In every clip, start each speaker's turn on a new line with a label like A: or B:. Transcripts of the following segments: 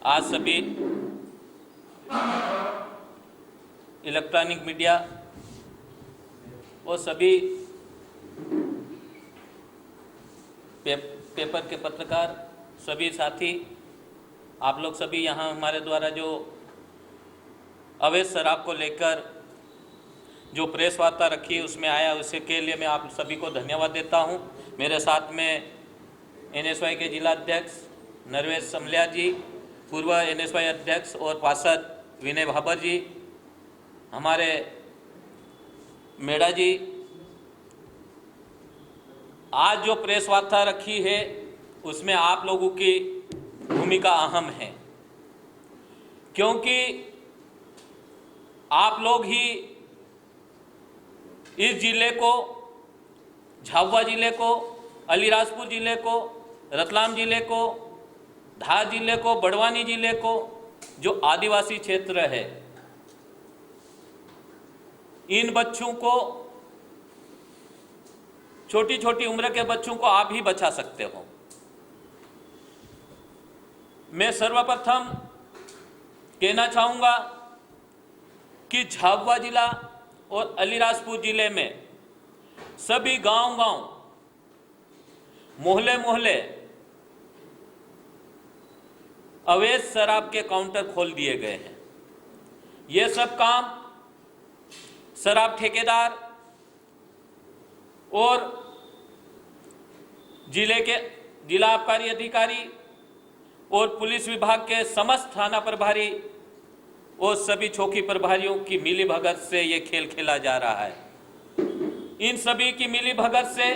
A: आज सभी electronic media और सभी पेपर के पत्रकार, सभी साथी, आप लोग सभी यहाँ हमारे द्वारा जो अवैध शराब को लेकर जो प्रेस वार्ता रखी उसमें आया, उसके लिए मैं आप सभी को धन्यवाद देता हूँ। मेरे साथ में NSY के जिला अध्यक्ष नरवेश समलिया जी, पूर्व NSY अध्यक्ष और पार्षद विनय भाबर जी, हमारे मेड़ा जी। आज जो प्रेस वार्ता रखी है उसमें आप लोगों की भूमिका अहम है, क्योंकि आप लोग ही इस जिले को, झाबुआ जिले को, अलीराजपुर जिले को, रतलाम जिले को, धार जिले को, बड़वानी जिले को, जो आदिवासी क्षेत्र है, इन बच्चों को, छोटी छोटी उम्र के बच्चों को आप ही बचा सकते हो। मैं सर्वप्रथम कहना चाहूँगा कि झाबुआ जिला और अलीराजपुर जिले में सभी गांव-गांव, मोहल्ले-मोहल्ले अवैध शराब के काउंटर खोल दिए गए हैं। ये सब काम शराब ठेकेदार और जिले के जिला आबकारी अधिकारी और पुलिस विभाग के समस्त थाना प्रभारी और सभी चौकी प्रभारियों की मिलीभगत से ये खेल खेला जा रहा है। इन सभी की मिलीभगत से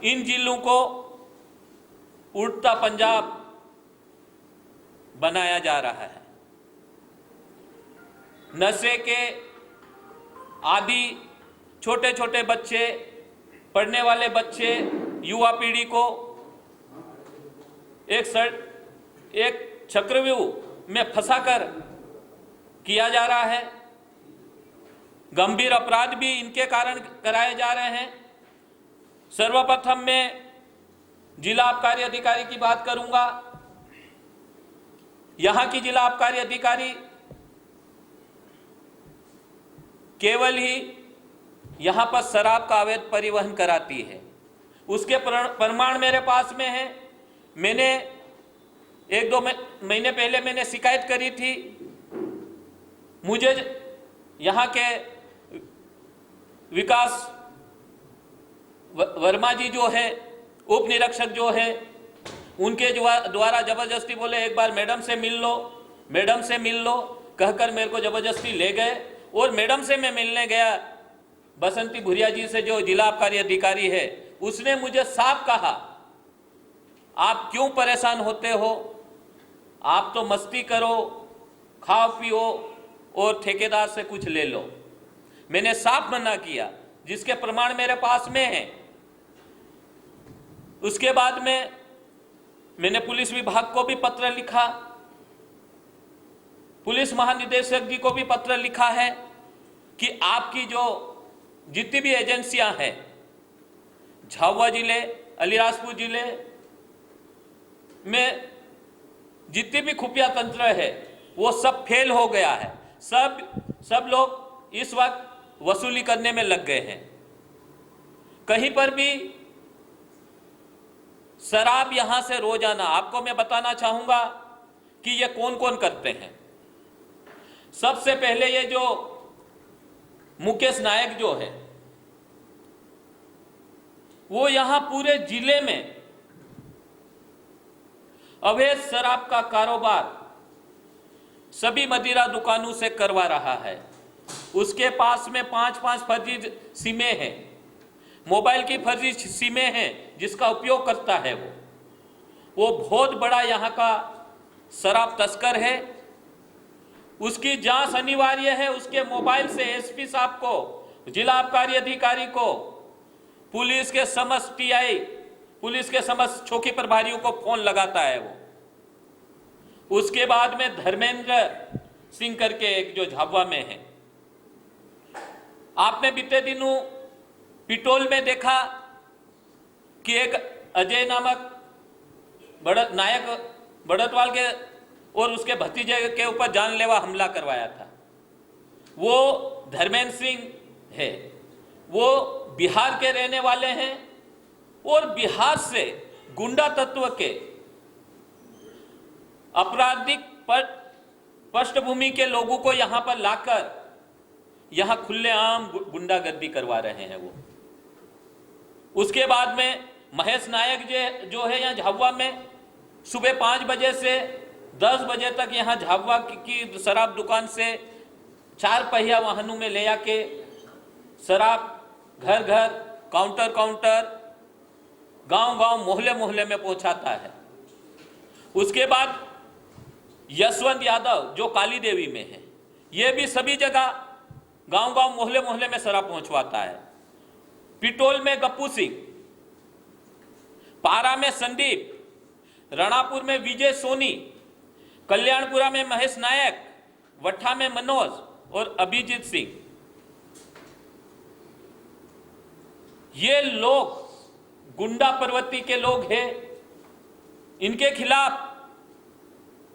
A: इन जिलों को उड़ता पंजाब बनाया जा रहा है। नशे के आदि छोटे छोटे बच्चे, पढ़ने वाले बच्चे, युवा पीढ़ी को एक चक्रव्यूह में फंसाकर किया जा रहा है। गंभीर अपराध भी इनके कारण कराए जा रहे हैं। सर्वप्रथम मैं जिला आबकारी अधिकारी की बात करूंगा। यहां की जिला आबकारी अधिकारी केवल ही यहां पर शराब का अवैध परिवहन कराती है। उसके प्रमाण मेरे पास में है। मैंने 1-2 महीने पहले मैंने शिकायत करी थी। मुझे यहाँ के विकास वर्मा जी जो है, उप निरीक्षक जो है, उनके द्वारा जबरदस्ती बोले एक बार मैडम से मिल लो, मैडम से मिल लो कहकर मेरे को जबरदस्ती ले गए। और मैडम से मैं मिलने गया, बसंती भुरिया जी से जो जिला आबकारी अधिकारी है, उसने मुझे साफ कहा, आप क्यों परेशान होते हो, आप तो मस्ती करो, खाओ पियो और ठेकेदार से कुछ ले लो। मैंने साफ मना किया, जिसके प्रमाण मेरे पास में है। उसके बाद में मैंने पुलिस विभाग को भी पत्र लिखा, पुलिस महानिदेशक जी को भी पत्र लिखा है कि आपकी जो जितनी भी एजेंसियां हैं, झाबुआ जिले, अलीराजपुर जिले में जितनी भी खुफिया तंत्र है वो सब फेल हो गया है। सब लोग इस वक्त वसूली करने में लग गए हैं। कहीं पर भी शराब यहां से रोजाना, आपको मैं बताना चाहूंगा कि ये कौन कौन करते हैं। सबसे पहले ये जो मुकेश नायक जो है, वो यहां पूरे जिले में अवैध शराब का कारोबार सभी मदिरा दुकानों से करवा रहा है। उसके पास में 5-5 फर्जी सिमें हैं, मोबाइल की फर्जी सिमें हैं, जिसका उपयोग करता है वो बहुत बड़ा यहाँ का शराब तस्कर है। उसकी जांच अनिवार्य है। उसके मोबाइल से एसपी साहब को, जिला आबकारी अधिकारी को, पुलिस के समस्त टीआई, पुलिस के समस्त चौकी प्रभारियों को फोन लगाता है वो। उसके बाद में धर्मेंद्र सिंह करके एक जो झाबुआ में है, आपने बीते दिनों पिटोल में देखा कि एक अजय नामक बड़ा नायक बढ़तवाल के और उसके भतीजे के ऊपर जानलेवा हमला करवाया था, वो धर्मेंद्र सिंह है। वो बिहार के रहने वाले हैं और बिहार से गुंडा तत्व के आपराधिक पृष्ठभूमि के लोगों को यहां पर लाकर यहां खुलेआम गुंडागर्दी करवा रहे हैं वो। उसके बाद में महेश नायक जो है यहाँ झाबुआ में सुबह 5 बजे से 10 बजे तक यहाँ झाबुआ की शराब दुकान से 4 पहिया वाहनों में ले आके शराब घर घर, काउंटर काउंटर, गांव गांव, मोहल्ले मोहल्ले में पहुंचाता है। उसके बाद यशवंत यादव जो काली देवी में है, ये भी सभी जगह गांव गांव, मोहल्ले मोहल्ले में शराब पहुंचवाता है। पिटोल में गप्पू सिंह, पारा में संदीप, रणापुर में विजय सोनी, कल्याणपुरा में महेश नायक, वट्ठा में मनोज और अभिजीत सिंह। ये लोग गुंडा प्रवृत्ति के लोग हैं। इनके खिलाफ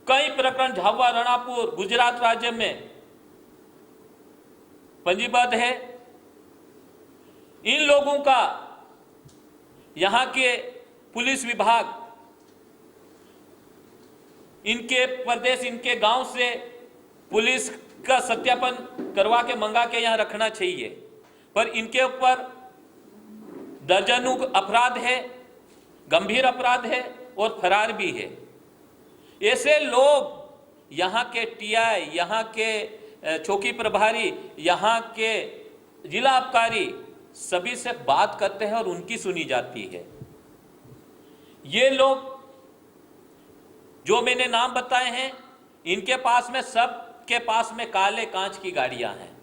A: कई प्रकरण झाबुआ, रणापुर, गुजरात राज्य में पंजीबद्ध है। इन लोगों का यहां के पुलिस विभाग, इनके प्रदेश, इनके गांव से पुलिस का सत्यापन करवा के मंगा के यहां रखना चाहिए, पर इनके ऊपर दर्जनों अपराध है, गंभीर अपराध है और फरार भी है। ऐसे लोग यहाँ के टीआई, यहाँ के चौकी प्रभारी, यहाँ के जिला आबकारी सभी से बात करते हैं और उनकी सुनी जाती है। ये लोग जो मैंने नाम बताए हैं, इनके पास में, सबके पास में काले कांच की गाड़ियां हैं।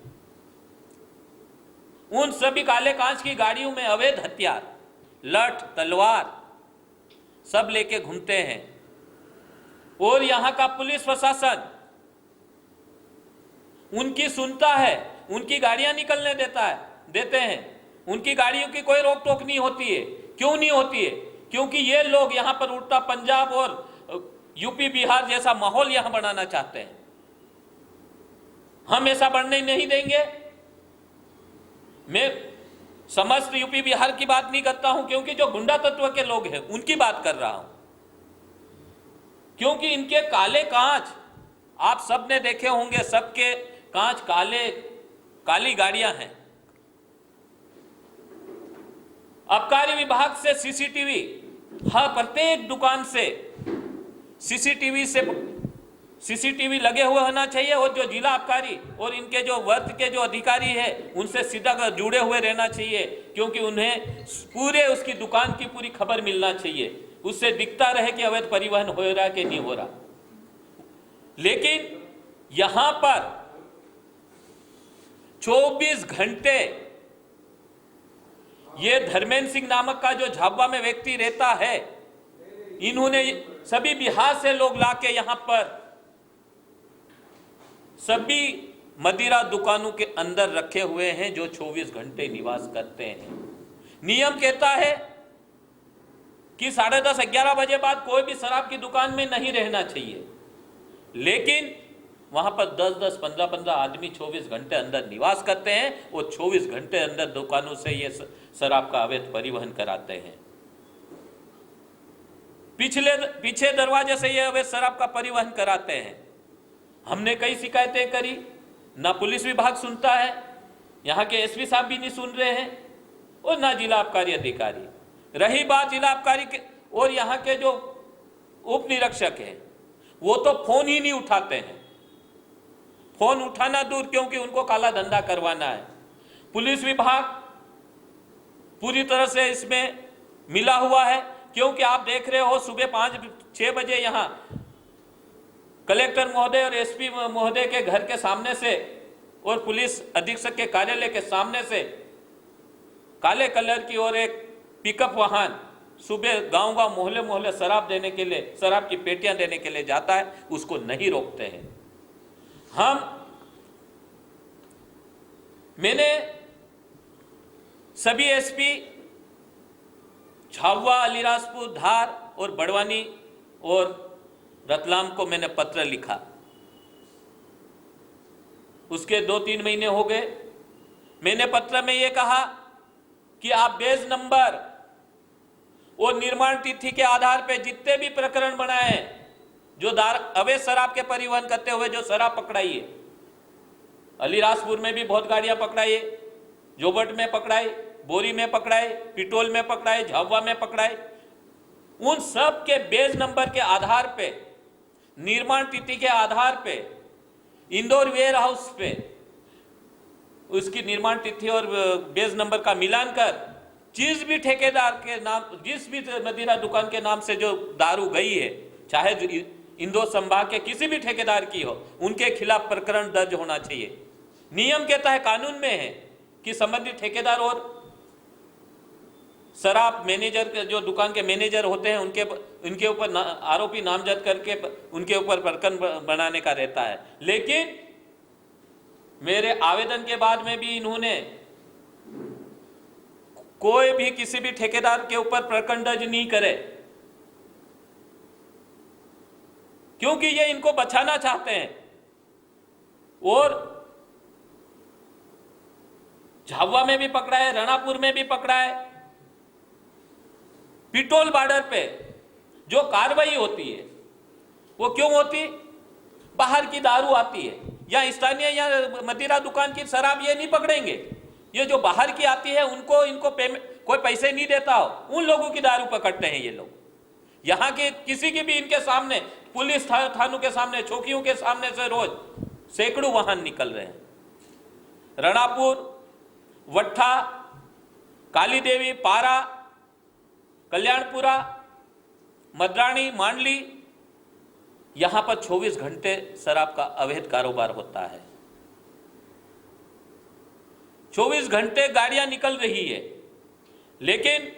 A: उन सभी काले कांच की गाड़ियों में अवैध हथियार, लठ, तलवार सब लेके घूमते हैं। और यहां का पुलिस प्रशासन उनकी सुनता है, उनकी गाड़ियां निकलने देते हैं। उनकी गाड़ियों की कोई रोक टोक नहीं होती है। क्यों नहीं होती है? क्योंकि ये लोग यहां पर उल्टा पंजाब और यूपी बिहार जैसा माहौल यहां बनाना चाहते हैं। हम ऐसा बनने नहीं देंगे। मैं समस्त यूपी बिहार की बात नहीं करता हूं, क्योंकि जो गुंडा तत्व के लोग हैं उनकी बात कर रहा हूं। क्योंकि इनके काले कांच आप सबने देखे होंगे, सबके कांच काली गाड़ियां हैं। आबकारी विभाग से सीसीटीवी, हर प्रत्येक दुकान से सीसीटीवी लगे हुए होना चाहिए। और जो जिला आबकारी और इनके जो वर्ग के जो अधिकारी है उनसे सीधा जुड़े हुए रहना चाहिए, क्योंकि उन्हें पूरे उसकी दुकान की पूरी खबर मिलना चाहिए। उससे दिखता रहे कि अवैध परिवहन हो रहा है कि नहीं हो रहा। लेकिन यहां पर 24 घंटे ये धर्मेंद्र सिंह नामक का जो झाबुआ में व्यक्ति रहता है, इन्होंने सभी बिहार से लोग लाके यहां पर सभी मदिरा दुकानों के अंदर रखे हुए हैं, जो 24 घंटे निवास करते हैं। नियम कहता है कि 10:30 11 बजे बाद कोई भी शराब की दुकान में नहीं रहना चाहिए, लेकिन वहां पर 10-10, 15-15 आदमी 24 घंटे अंदर निवास करते हैं और 24 घंटे अंदर दुकानों से ये शराब का अवैध परिवहन कराते हैं। पीछे दरवाजे से ये अवैध शराब का परिवहन कराते हैं। हमने कई शिकायतें करी, ना पुलिस विभाग सुनता है, यहाँ के एसपी साहब भी नहीं सुन रहे हैं और ना जिला आबकारी अधिकारी। रही बात जिला आबकारी के और यहाँ के जो उप निरीक्षक हैं, वो तो फोन ही नहीं उठाते हैं। फोन उठाना दूर, क्योंकि उनको काला धंधा करवाना है। पुलिस विभाग पूरी तरह से इसमें मिला हुआ है, क्योंकि आप देख रहे हो सुबह 5-6 बजे यहाँ कलेक्टर महोदय और एसपी महोदय के घर के सामने से और पुलिस अधीक्षक के कार्यालय के सामने से काले कलर की और एक पिकअप वाहन सुबह गांव-गांव, मोहल्ले-मोहल्ले शराब देने के लिए, शराब की पेटियां देने के लिए जाता है। उसको नहीं रोकते हैं। मैंने सभी एसपी झाबुआ, अलीराजपुर, धार और बड़वानी और रतलाम को मैंने पत्र लिखा। उसके 2-3 महीने हो गए। मैंने पत्र में यह कहा कि आप बेस नंबर और निर्माण तिथि के आधार पर जितने भी प्रकरण बनाए, जो अवैध शराब के परिवहन करते हुए जो शराब पकड़ाई है, अलीराजपुर में भी बहुत गाड़ियां पकड़ाई है, जोबट में पकड़ाई, बोरी में पकड़ाई, पिटोल में पकड़ाई, झाबुआ में पकड़ाई, उन सब के बेस नंबर के आधार पे, निर्माण तिथि के आधार पे, इंदौर वेयर हाउस पे उसकी निर्माण तिथि और बेस नंबर का मिलान कर जिस भी ठेकेदार के नाम, जिस भी मदिरा दुकान के नाम से जो दारू गई है, चाहे इंदौर संभाग के किसी भी ठेकेदार की हो, उनके खिलाफ प्रकरण दर्ज होना चाहिए। नियम कहता है, कानून में है कि संबंधित ठेकेदार और शराब मैनेजर, जो दुकान के मैनेजर होते हैं, उनके ऊपर आरोपी नामजद करके उनके ऊपर प्रकरण बनाने का रहता है। लेकिन मेरे आवेदन के बाद में भी इन्होंने कोई भी किसी भी ठेकेदार के ऊपर प्रकरण दर्ज नहीं करे, क्योंकि ये इनको बचाना चाहते हैं। और झाबुआ में भी पकड़ा है, रणापुर में भी पकड़ा है। पिटोल बॉर्डर पे जो कार्रवाई होती है वो क्यों होती? बाहर की दारू आती है या स्थानीय या मदिरा दुकान की शराब ये नहीं पकड़ेंगे। ये जो बाहर की आती है इनको पेमेंट, कोई पैसे नहीं देता हो, उन लोगों की दारू पकड़ते हैं ये लोग। यहाँ के किसी की भी इनके सामने, पुलिस थानों के सामने, चौकियों के सामने से रोज सैकड़ों वाहन निकल रहे हैं। रणापुर, वट्ठा, काली देवी, पारा, कल्याणपुरा, मद्राणी, मांडली, यहां पर 24 घंटे शराब का अवैध कारोबार होता है। 24 घंटे गाड़ियां निकल रही है, लेकिन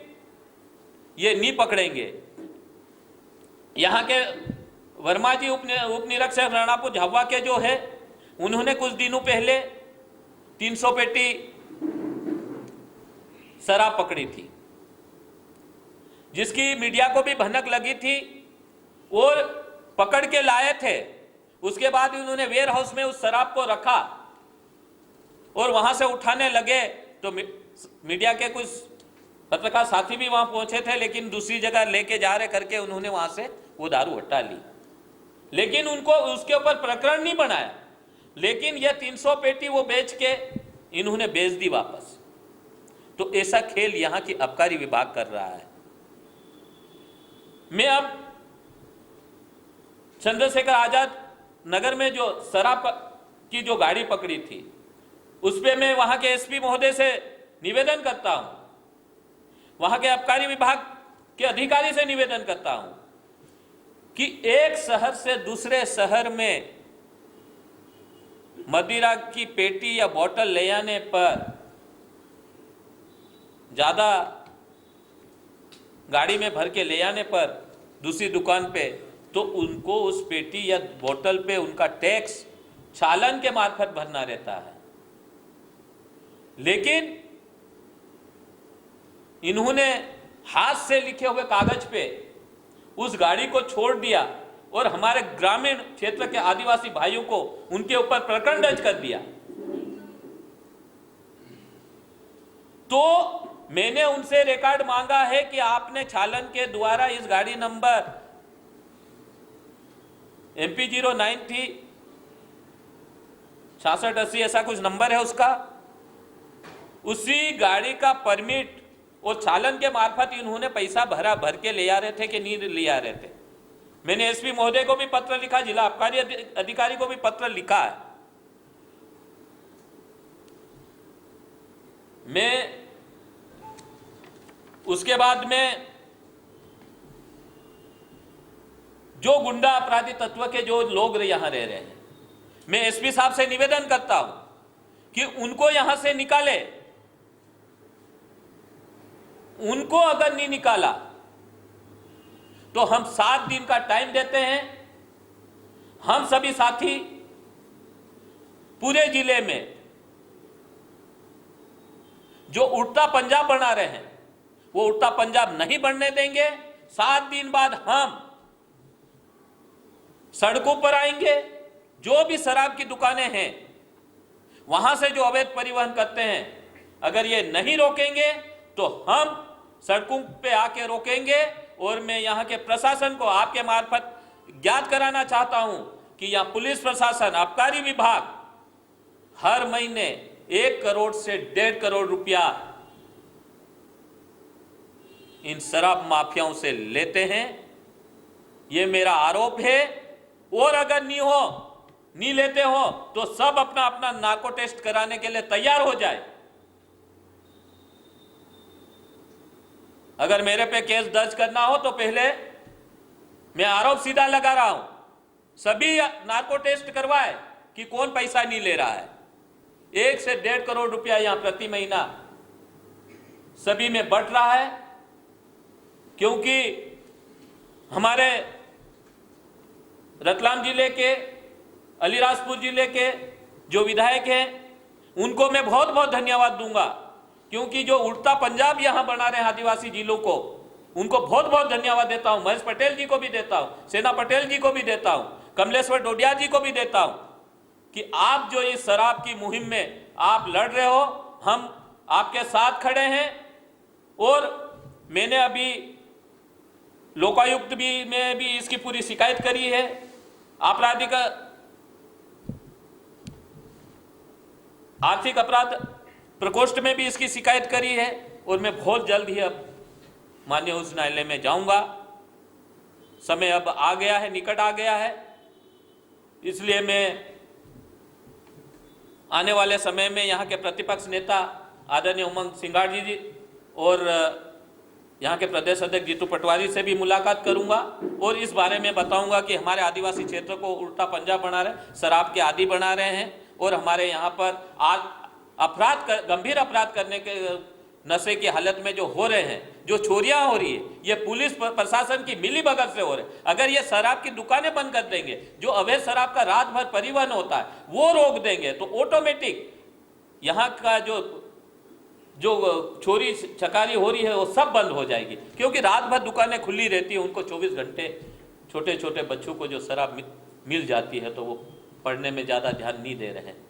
A: ये नहीं पकड़ेंगे। यहां के वर्मा जी उप निरीक्षक रणापुर झाबुआ के जो है, उन्होंने कुछ दिनों पहले 300 पेटी शराब पकड़ी थी, जिसकी मीडिया को भी भनक लगी थी और पकड़ के लाए थे। उसके बाद उन्होंने वेयर हाउस में उस शराब को रखा और वहां से उठाने लगे तो मीडिया के कुछ पत्रकार साथी भी वहां पहुंचे थे, लेकिन दूसरी जगह लेके जा रहे करके उन्होंने वहां से वो दारू हटा ली, लेकिन उनको उसके ऊपर प्रकरण नहीं बनाया। लेकिन ये 300 पेटी वो बेच के इन्होंने बेच दी वापस। तो ऐसा खेल यहां की आबकारी विभाग कर रहा है। मैं अब चंद्रशेखर आजाद नगर में जो शराब की जो गाड़ी पकड़ी थी, उस पे मैं वहां के एसपी महोदय से निवेदन करता हूं, वहां के आबकारी विभाग के अधिकारी से निवेदन करता हूं कि एक शहर से दूसरे शहर में मदिरा की पेटी या बोतल ले आने पर, ज्यादा गाड़ी में भर के ले आने पर दूसरी दुकान पे, तो उनको उस पेटी या बोतल पे उनका टैक्स चालान के मार्फत भरना रहता है। लेकिन इन्होंने हाथ से लिखे हुए कागज पे उस गाड़ी को छोड़ दिया और हमारे ग्रामीण क्षेत्र के आदिवासी भाइयों को उनके ऊपर प्रकरण दर्ज कर दिया। तो मैंने उनसे रिकॉर्ड मांगा है कि आपने चालन के द्वारा इस गाड़ी नंबर MP 093 6680 ऐसा कुछ नंबर है उसका, उसी गाड़ी का परमिट और चालन के मार्फत इन्होंने पैसा भर के ले आ रहे थे कि नहीं ले आ रहे थे। मैंने एसपी महोदय को भी पत्र लिखा, जिला आबकारी अधिकारी को भी पत्र लिखा है। मैं उसके बाद में जो गुंडा अपराधी तत्व के जो लोग यहां रह रहे हैं, मैं एसपी साहब से निवेदन करता हूं कि उनको यहां से निकाले। उनको अगर नहीं निकाला तो हम 7 दिन का टाइम देते हैं। हम सभी साथी पूरे जिले में जो उड़ता पंजाब बना रहे हैं, वो उड़ता पंजाब नहीं बनने देंगे। 7 दिन बाद हम सड़कों पर आएंगे, जो भी शराब की दुकानें हैं वहां से जो अवैध परिवहन करते हैं, अगर ये नहीं रोकेंगे तो हम सड़कों पे आके रोकेंगे। और मैं यहाँ के प्रशासन को आपके मार्फत ज्ञात कराना चाहता हूं कि यहाँ पुलिस प्रशासन, आबकारी विभाग हर महीने 1 करोड़ से 1.5 करोड़ रुपया इन शराब माफियाओं से लेते हैं। ये मेरा आरोप है। और अगर नहीं लेते हो तो सब अपना अपना नार्को टेस्ट कराने के लिए तैयार हो जाए। अगर मेरे पे केस दर्ज करना हो तो पहले मैं आरोप सीधा लगा रहा हूं, सभी नार्को टेस्ट करवाए कि कौन पैसा नहीं ले रहा है। 1 से 1.5 करोड़ रुपया यहां प्रति महीना सभी में बढ़ रहा है, क्योंकि हमारे रतलाम जिले के, अलीराजपुर जिले के जो विधायक हैं उनको मैं बहुत बहुत धन्यवाद दूंगा, क्योंकि जो उड़ता पंजाब यहां बना रहे हैं आदिवासी जिलों को, उनको बहुत बहुत धन्यवाद देता हूं। महेश पटेल जी को भी देता हूं, सेना पटेल जी को भी देता हूं, कमलेश्वर डोडिया जी को भी देता हूं कि आप जो इस शराब की मुहिम में आप लड़ रहे हो, हम आपके साथ खड़े हैं। और मैंने अभी लोकायुक्त में भी इसकी पूरी शिकायत करी है, आपराधिक आर्थिक अपराध प्रकोष्ठ में भी इसकी शिकायत करी है। और मैं बहुत जल्द ही अब माननीय उच्च न्यायालय में जाऊंगा। समय अब आ गया है, निकट आ गया है, इसलिए मैं आने वाले समय में यहाँ के प्रतिपक्ष नेता आदरणीय उमंग सिंघाड़ जी और यहाँ के प्रदेश अध्यक्ष जीतू पटवारी से भी मुलाकात करूंगा और इस बारे में बताऊंगा कि हमारे आदिवासी क्षेत्र को उल्टा पंजाब बना रहे, शराब के आदी बना रहे हैं। और हमारे यहाँ पर आज गंभीर अपराध करने के नशे की हालत में जो हो रहे हैं, जो चोरियां हो रही है, ये पुलिस प्रशासन की मिलीभगत से हो रहे हैं। अगर ये शराब की दुकानें बंद कर देंगे, जो अवैध शराब का रात भर परिवहन होता है वो रोक देंगे, तो ऑटोमेटिक यहाँ का जो चोरी चकारी हो रही है वो सब बंद हो जाएगी। क्योंकि रात भर दुकानें खुली रहती है, उनको 24 घंटे छोटे छोटे बच्चों को जो शराब मिल जाती है तो वो पढ़ने में ज़्यादा ध्यान नहीं दे रहे हैं।